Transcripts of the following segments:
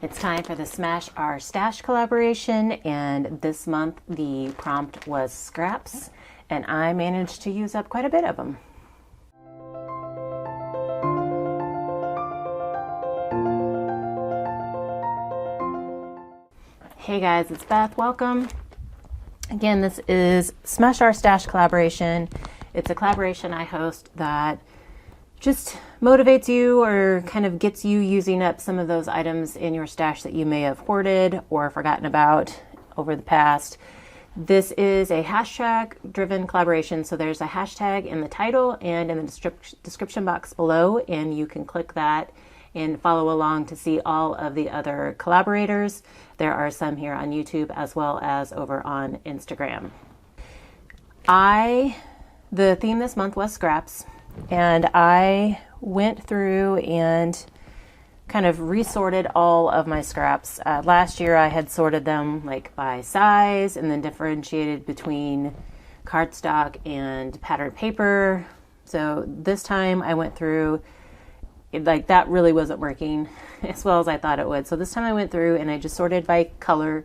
It's time for the Smash Our Stash collaboration, and this month the prompt was scraps, and I managed to use up quite a bit of them. Hey guys, it's Beth. Welcome. Again, this is Smash Our Stash collaboration. It's a collaboration I host that just motivates you or kind of gets you using up some of those items in your stash that you may have hoarded or forgotten about over the past. This is a hashtag driven collaboration, so there's a hashtag in the title and in the description box below, and you can click that and follow along to see all of the other collaborators. There are some here on YouTube as well as over on Instagram. The theme this month was scraps, and I went through and kind of resorted all of my scraps. Last year I had sorted them like by size and then differentiated between cardstock and patterned paper. So this time I went through, that really wasn't working as well as I thought it would. So this time I went through and I just sorted by color,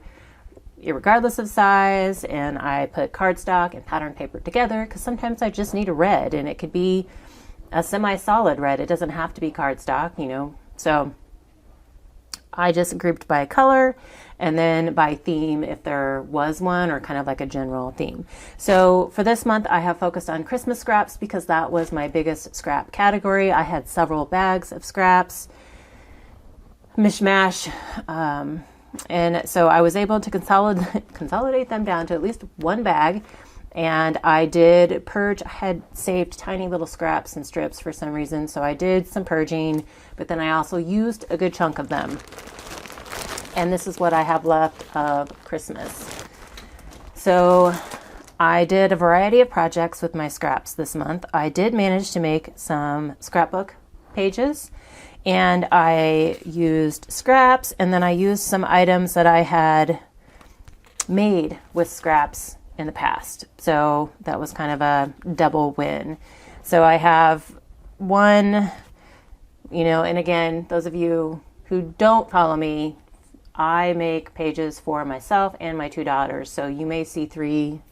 regardless of size, and I put cardstock and patterned paper together because sometimes I just need a red, and it could be a semi-solid red. It doesn't have to be cardstock, So I just grouped by color and then by theme if there was one, or kind of like a general theme. So for this month I have focused on Christmas scraps because that was my biggest scrap category. I had several bags of scraps, mishmash, and so I was able to consolidate them down to at least one bag. And I did purge. I had saved tiny little scraps and strips for some reason, so I did some purging, but then I also used a good chunk of them. And this is what I have left of Christmas. So I did a variety of projects with my scraps this month. I did manage to make some scrapbook pages, and I used scraps, and then I used some items that I had made with scraps in the past. So that was kind of a double win. So I have one, and again, those of you who don't follow me, I make pages for myself and my two daughters. So you may see three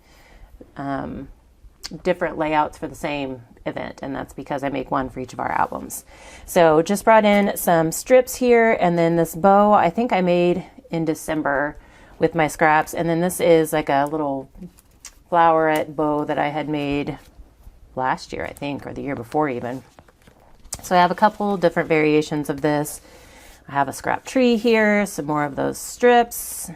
different layouts for the same event, and that's because I make one for each of our albums. So just brought in some strips here, and then this bow I think I made in December with my scraps, and then this is like a little flowerette bow that I had made last year, I think, or the year before even. So I have a couple different variations of this. I have a scrap tree here, some more of those strips,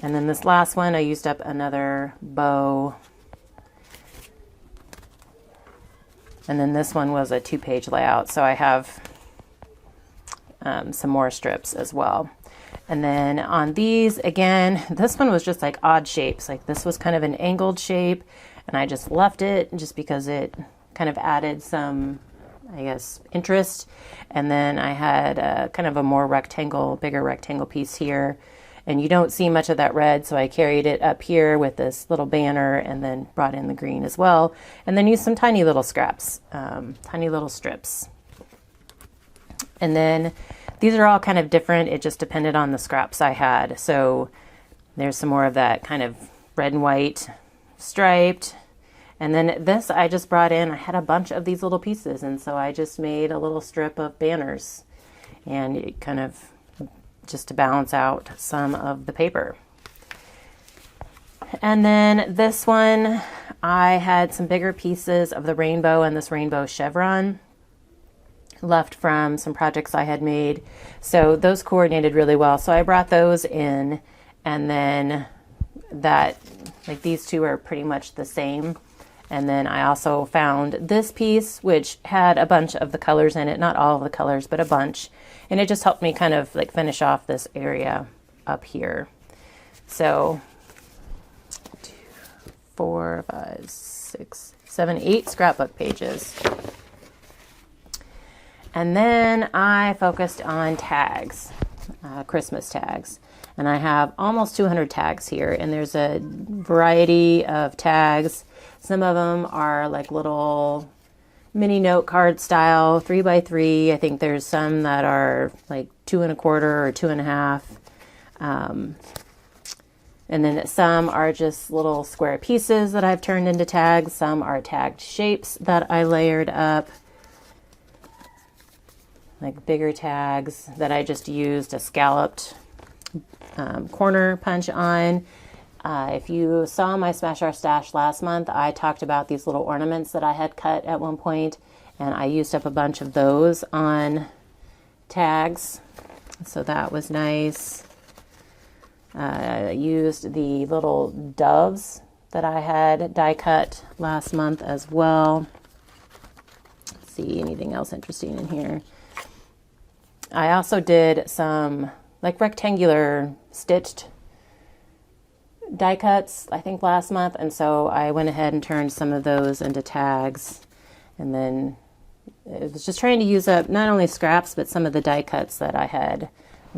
and then this last one I used up another bow, and then this one was a 2-page layout, so I have some more strips as well. And then on these, again, this one was just like odd shapes. Like this was kind of an angled shape, and I just left it just because it kind of added some, interest. And then I had kind of a more bigger rectangle piece here. And you don't see much of that red, so I carried it up here with this little banner and then brought in the green as well. And then used some tiny little scraps, tiny little strips. And then these are all kind of different. It just depended on the scraps I had. So there's some more of that kind of red and white striped. And then this I just brought in. I had a bunch of these little pieces, and so I just made a little strip of banners, and it kind of just to balance out some of the paper. And then this one, I had some bigger pieces of the rainbow and this rainbow chevron left from some projects I had made. So those coordinated really well. So I brought those in, and then these two are pretty much the same. And then I also found this piece, which had a bunch of the colors in it, not all of the colors, but a bunch. And it just helped me kind of finish off this area up here. So 2, 4, 5, 6, 7, 8 scrapbook pages. And then I focused on tags, Christmas tags. And I have almost 200 tags here, and there's a variety of tags. Some of them are like little mini note card style, 3x3. I think there's some that are like 2 1/4 or 2 1/2. And then some are just little square pieces that I've turned into tags. Some are tagged shapes that I layered up, like bigger tags that I just used a scalloped corner punch on. If you saw my Smash Our Stash last month, I talked about these little ornaments that I had cut at one point, and I used up a bunch of those on tags, so that was nice. I used the little doves that I had die cut last month as well. Let's see anything else interesting in here. I also did some like rectangular stitched die cuts, I think last month, and so I went ahead and turned some of those into tags, and then it was just trying to use up not only scraps but some of the die cuts that I had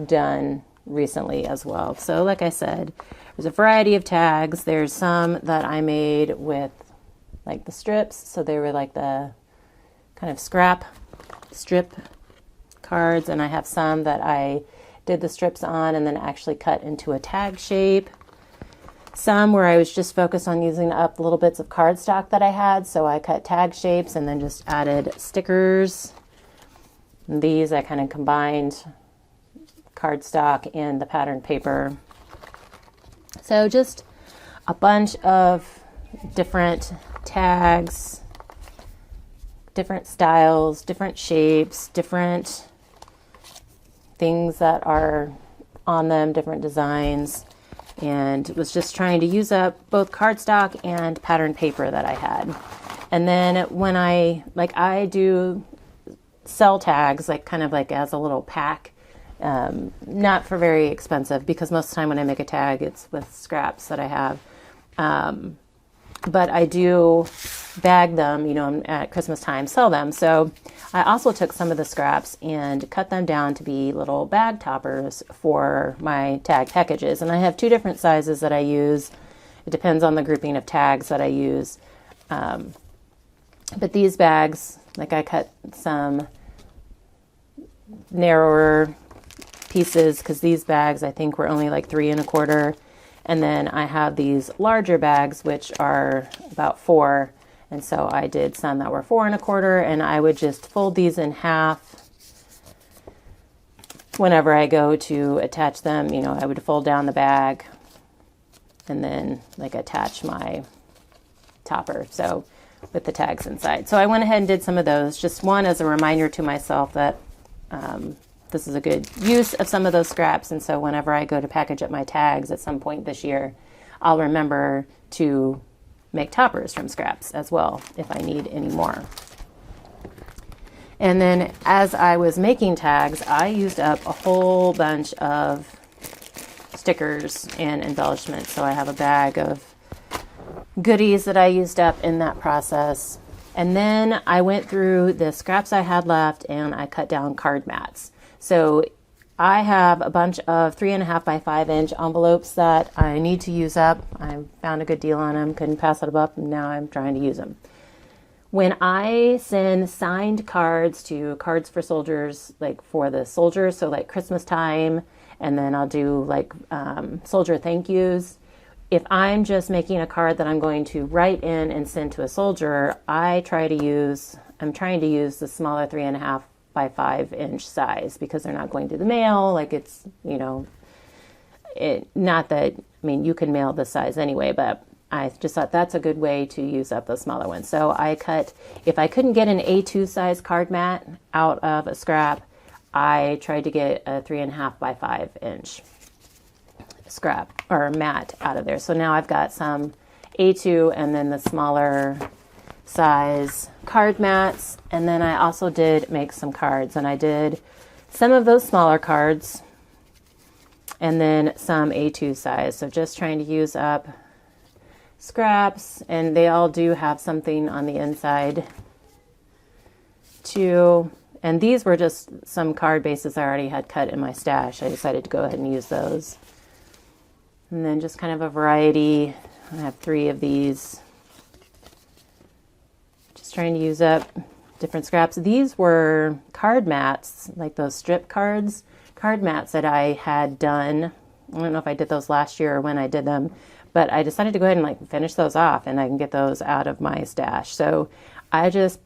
done recently as well. So like I said, there's a variety of tags. There's some that I made with like the strips, so they were like the kind of strip cards, and I have some that I did the strips on and then actually cut into a tag shape. Some where I was just focused on using up little bits of cardstock that I had, so I cut tag shapes and then just added stickers. And these I kind of combined cardstock and the pattern paper. So just a bunch of different tags, different styles, different shapes, different things that are on them, different designs, and was just trying to use up both cardstock and pattern paper that I had. And then when I do sell tags, like kind of like as a little pack, not for very expensive, because most of the time when I make a tag, it's with scraps that I have. But I do bag them, at Christmas time, sell them. So I also took some of the scraps and cut them down to be little bag toppers for my tag packages. And I have 2 different sizes that I use. It depends on the grouping of tags that I use. But these bags, like I cut some narrower pieces because these bags I think were only like 3 1/4. And then I have these larger bags, which are about 4. And so I did some that were 4 1/4, and I would just fold these in half whenever I go to attach them. I would fold down the bag and then like attach my topper, so with the tags inside. So I went ahead and did some of those, just one as a reminder to myself that this is a good use of some of those scraps. And so whenever I go to package up my tags at some point this year, I'll remember to make toppers from scraps as well if I need any more. And then as I was making tags, I used up a whole bunch of stickers and embellishments. So I have a bag of goodies that I used up in that process. And then I went through the scraps I had left and I cut down card mats. So I have a bunch of 3 1/2 by 5 inch envelopes that I need to use up. I found a good deal on them, couldn't pass it up, and now I'm trying to use them. When I send signed cards to Cards for Soldiers, like for the soldiers, so like Christmas time, and then I'll do like soldier thank yous. If I'm just making a card that I'm going to write in and send to a soldier, I'm trying to use the smaller 3 1/2 by 5 inch size, because they're not going to the mail. Like it's, not that, you can mail this size anyway, but I just thought that's a good way to use up the smaller ones. So if I couldn't get an A2 size card mat out of a scrap, I tried to get a 3 1/2 by 5 inch scrap or mat out of there. So now I've got some A2 and then the smaller size card mats. And then I also did make some cards, and I did some of those smaller cards and then some A2 size. So just trying to use up scraps, and they all do have something on the inside too. And these were just some card bases I already had cut in my stash. I decided to go ahead and use those. And then just kind of a variety. I have 3 of these. Just trying to use up different scraps. These were card mats, like those strip card mats that I had done. I don't know if I did those last year or when I did them, but I decided to go ahead and like finish those off, and I can get those out of my stash. So I just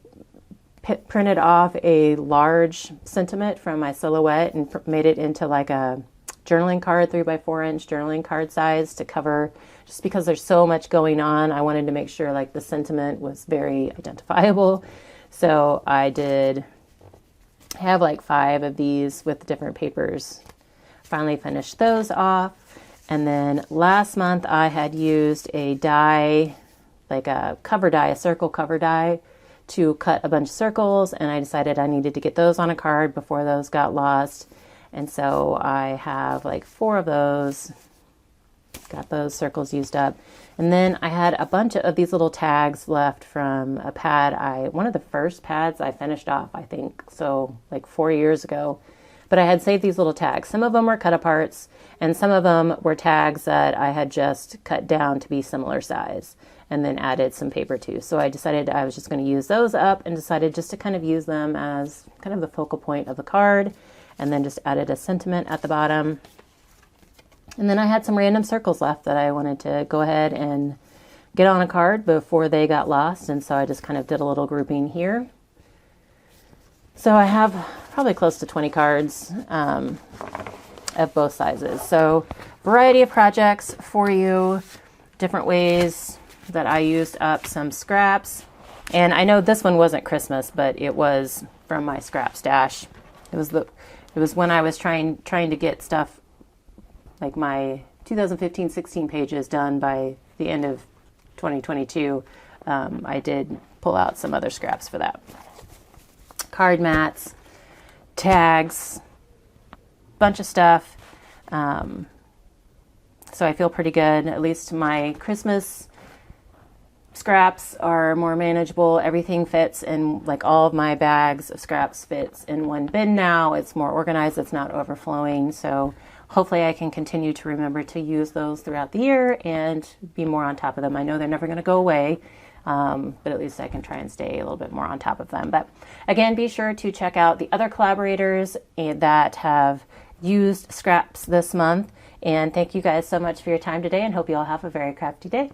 printed off a large sentiment from my silhouette and made it into like a journaling card, 3x4-inch journaling card size to cover, just because there's so much going on. I wanted to make sure like the sentiment was very identifiable. So I did have like 5 of these with different papers. Finally finished those off. And then last month I had used a die, like a cover die, a circle cover die, to cut a bunch of circles, and I decided I needed to get those on a card before those got lost. And so I have like 4 of those, got those circles used up. And then I had a bunch of these little tags left from a pad. One of the first pads I finished off, I think, so like 4 years ago. But I had saved these little tags. Some of them were cut aparts, and some of them were tags that I had just cut down to be similar size and then added some paper to. So I decided I was just going to use those up, and decided just to kind of use them as kind of the focal point of the card, and then just added a sentiment at the bottom. And then I had some random circles left that I wanted to go ahead and get on a card before they got lost, and so I just kind of did a little grouping here. So I have probably close to 20 cards of both sizes. So variety of projects for you, different ways that I used up some scraps. And I know this one wasn't Christmas, but it was from my scrap stash. It was when I was trying to get stuff like my 2015-16 pages done by the end of 2022. I did pull out some other scraps for that. Card mats, tags, bunch of stuff. So I feel pretty good. At least my Christmas scraps are more manageable. Everything fits in, like all of my bags of scraps fits in one bin now. It's more organized. It's not overflowing. So hopefully I can continue to remember to use those throughout the year and be more on top of them. I know they're never going to go away. But at least I can try and stay a little bit more on top of them. But again, be sure to check out the other collaborators that have used scraps this month. And thank you guys so much for your time today, and hope you all have a very crafty day.